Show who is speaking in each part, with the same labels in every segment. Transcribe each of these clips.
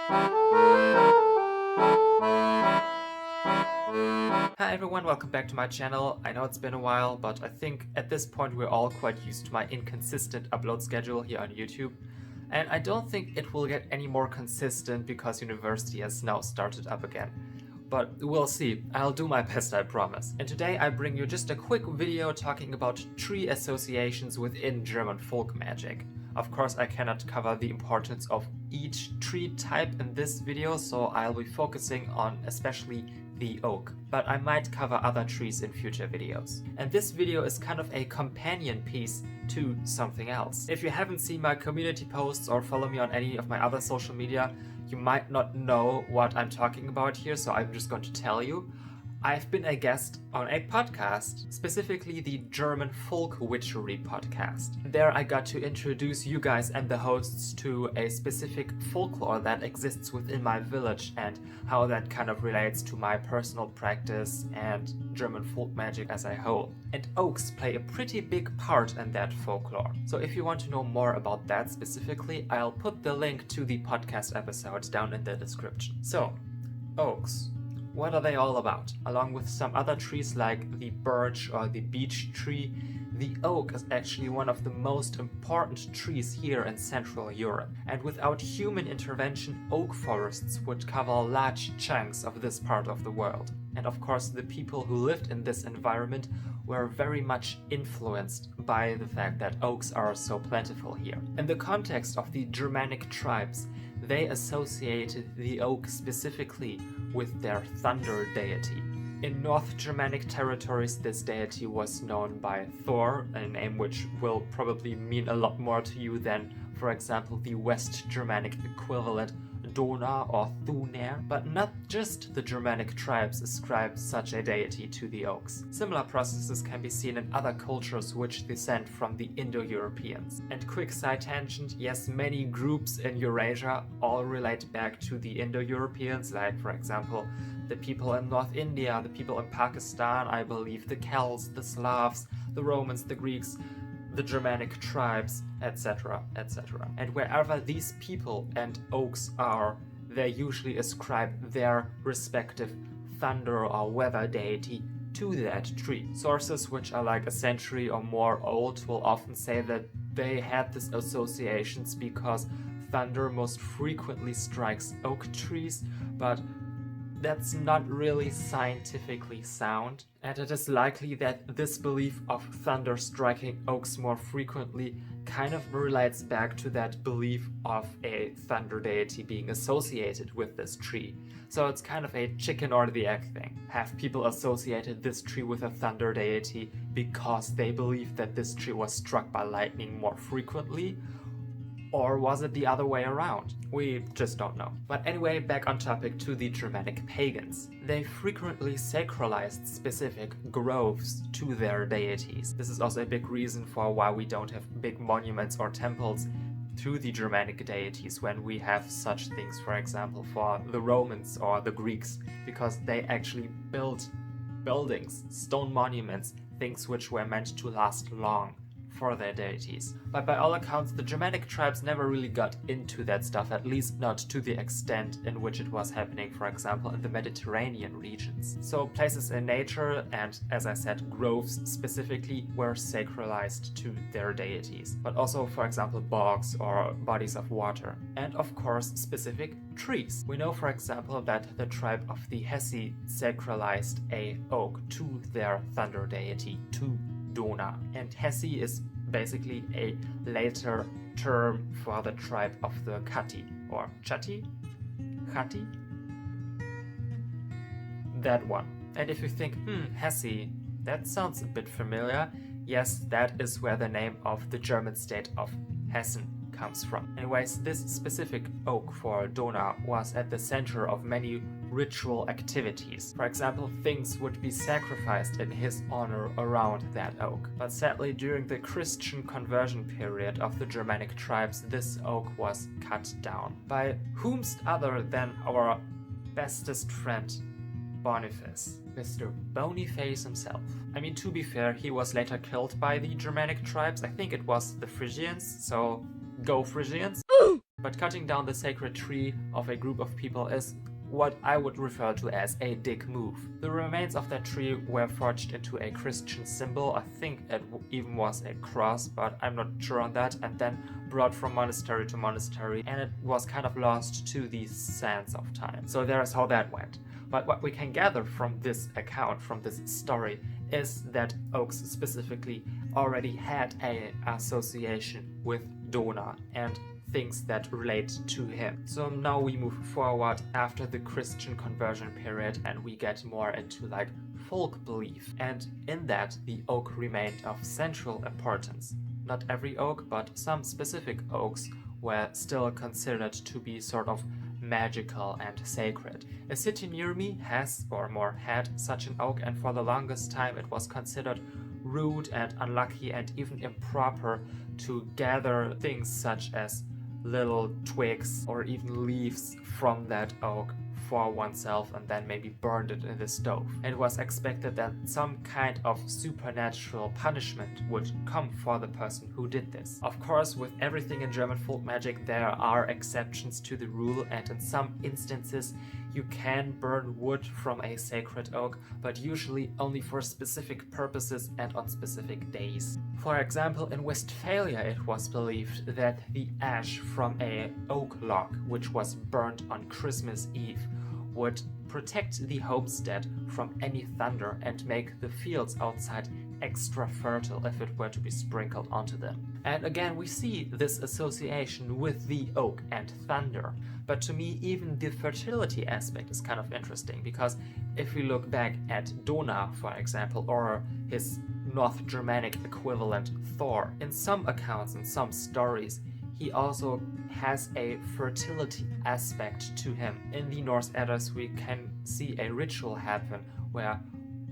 Speaker 1: Hi everyone, welcome back to my channel. I know it's been a while, but I think at this point we're all quite used to my inconsistent upload schedule here on YouTube. And I don't think it will get any more consistent because university has now started up again. But we'll see. I'll do my best, I promise. And today I bring you just a quick video talking about tree associations within German folk magic. Of course, I cannot cover the importance of each tree type in this video, so I'll be focusing on especially the oak, but I might cover other trees in future videos. And this video is kind of a companion piece to something else. If you haven't seen my community posts or follow me on any of my other social media, you might not know what I'm talking about here, so I'm just going to tell you. I've been a guest on a podcast, specifically the German Folkwitchery podcast. There I got to introduce you guys and the hosts to a specific folklore that exists within my village and how that kind of relates to my personal practice and German folk magic as a whole. And oaks play a pretty big part in that folklore. So if you want to know more about that specifically, I'll put the link to the podcast episode down in the description. So, oaks. What are they all about? Along with some other trees like the birch or the beech tree, the oak is actually one of the most important trees here in Central Europe. And without human intervention, oak forests would cover large chunks of this part of the world. And of course, the people who lived in this environment were very much influenced by the fact that oaks are so plentiful here. In the context of the Germanic tribes, they associated the oak specifically with their thunder deity. In North Germanic territories, this deity was known by Thor, a name which will probably mean a lot more to you than, for example, the West Germanic equivalent 𝔬𝔢𝔨𝔢𝔫𝔨𝔶𝔨𝔢𝔫 or Thunir. But not just the Germanic tribes ascribe such a deity to the oaks. Similar processes can be seen in other cultures which descend from the Indo-Europeans. And quick side tangent, yes, many groups in Eurasia all relate back to the Indo-Europeans, like for example the people in North India, the people in Pakistan, I believe, the Celts, the Slavs, the Romans, the Greeks, the Germanic tribes, etc., etc. And wherever these people and oaks are, they usually ascribe their respective thunder or weather deity to that tree. Sources which are like a century or more old will often say that they had these associations because thunder most frequently strikes oak trees, but that's not really scientifically sound, and it is likely that this belief of thunder striking oaks more frequently kind of relates back to that belief of a thunder deity being associated with this tree. So it's kind of a chicken or the egg thing. Have people associated this tree with a thunder deity because they believe that this tree was struck by lightning more frequently? Or was it the other way around? We just don't know. But anyway, back on topic to the Germanic pagans. They frequently sacralized specific groves to their deities. This is also a big reason for why we don't have big monuments or temples to the Germanic deities when we have such things, for example, for the Romans or the Greeks, because they actually built buildings, stone monuments, things which were meant to last long for their deities. But by all accounts, the Germanic tribes never really got into that stuff, at least not to the extent in which it was happening, for example, in the Mediterranean regions. So places in nature and, as I said, groves specifically were sacralized to their deities, but also, for example, bogs or bodies of water. And of course, specific trees. We know, for example, that the tribe of the Hesse sacralized a oak to their thunder deity, to Dona. And Hesse is basically a later term for the tribe of the Chatti or Chatti? Chatti? That one. And if you think, Hesse, that sounds a bit familiar, yes, that is where the name of the German state of Hessen comes from. Anyways, this specific oak for Dona was at the center of many ritual activities. For example, things would be sacrificed in his honor around that oak. But sadly, during the Christian conversion period of the Germanic tribes, this oak was cut down by whomst other than our bestest friend Boniface, Mr. Boniface himself. I mean, to be fair, he was later killed by the Germanic tribes. I think it was the Frisians, so go Frisians. But cutting down the sacred tree of a group of people is what I would refer to as a dick move. The remains of that tree were forged into a Christian symbol. I think it even was a cross, but I'm not sure on that, and then brought from monastery to monastery, and it was kind of lost to the sands of time. So there's how that went. But what we can gather from this account, from this story, is that oaks specifically already had an association with Dona and things that relate to him. So now we move forward after the Christian conversion period and we get more into like folk belief. And in that, the oak remained of central importance. Not every oak, but some specific oaks were still considered to be sort of magical and sacred. A city near me has, or more had, such an oak, and for the longest time it was considered rude and unlucky and even improper to gather things such as little twigs or even leaves from that oak for oneself and then maybe burned it in the stove. It was expected that some kind of supernatural punishment would come for the person who did this. Of course, with everything in German folk magic, there are exceptions to the rule, and in some instances you can burn wood from a sacred oak, but usually only for specific purposes and on specific days. For example, in Westphalia it was believed that the ash from a oak log, which was burnt on Christmas Eve, would protect the homestead from any thunder and make the fields outside extra fertile if it were to be sprinkled onto them. And again, we see this association with the oak and thunder. But to me, even the fertility aspect is kind of interesting, because if we look back at Dona, for example, or his North Germanic equivalent Thor, in some accounts, in some stories, he also has a fertility aspect to him. In the Norse Eddas, we can see a ritual happen where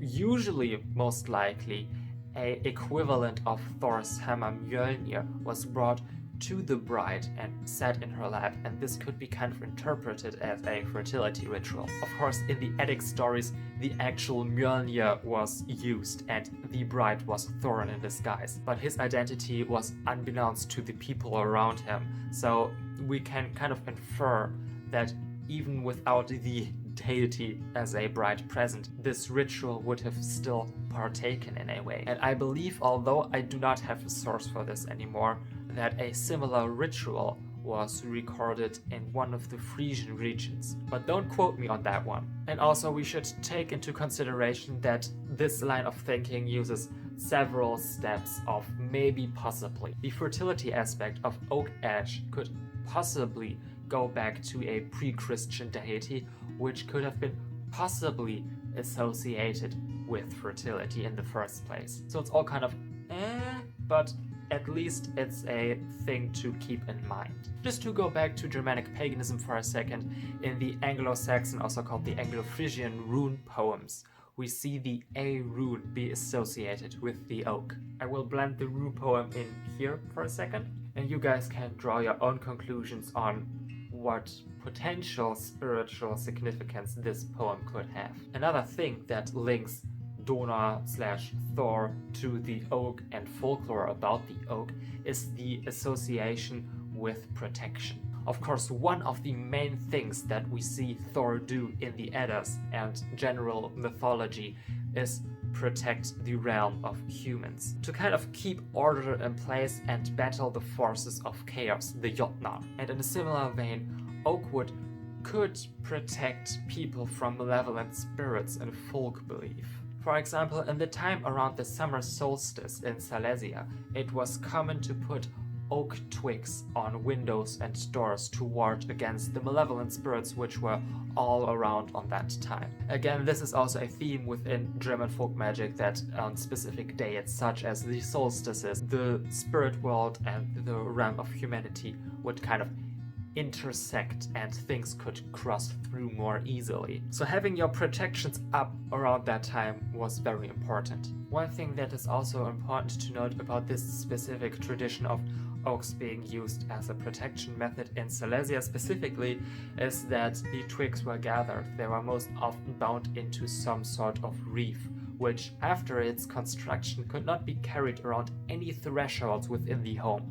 Speaker 1: usually, most likely, a equivalent of Thor's hammer Mjolnir was brought to the bride and set in her lap, and this could be kind of interpreted as a fertility ritual. Of course, in the Eddic stories, the actual Mjolnir was used and the bride was Thor in disguise, but his identity was unbeknownst to the people around him, so we can kind of infer that even without the deity as a bride present, this ritual would have still partaken in a way. And I believe, although I do not have a source for this anymore, that a similar ritual was recorded in one of the Frisian regions. But don't quote me on that one. And also we should take into consideration that this line of thinking uses several steps of maybe possibly. The fertility aspect of oak ash could possibly go back to a pre-Christian deity, which could have been possibly associated with fertility in the first place. So it's all kind of but at least it's a thing to keep in mind. Just to go back to Germanic paganism for a second, in the Anglo-Saxon, also called the Anglo-Frisian rune poems, we see the A rune be associated with the oak. I will blend the rune poem in here for a second, and you guys can draw your own conclusions on what potential spiritual significance this poem could have. Another thing that links Dona/Thor to the oak and folklore about the oak is the association with protection. Of course, one of the main things that we see Thor do in the Eddas and general mythology is protect the realm of humans, to kind of keep order in place and battle the forces of chaos, the Jotnar. And in a similar vein, Oakwood could protect people from malevolent spirits in folk belief. For example, in the time around the summer solstice in Silesia, it was common to put oak twigs on windows and doors to ward against the malevolent spirits which were all around on that time. Again, this is also a theme within German folk magic, that on specific days such as the solstices, the spirit world and the realm of humanity would kind of intersect and things could cross through more easily. So having your protections up around that time was very important. One thing that is also important to note about this specific tradition of oaks being used as a protection method in Silesia specifically is that the twigs were gathered. They were most often bound into some sort of reef, which after its construction could not be carried around any thresholds within the home.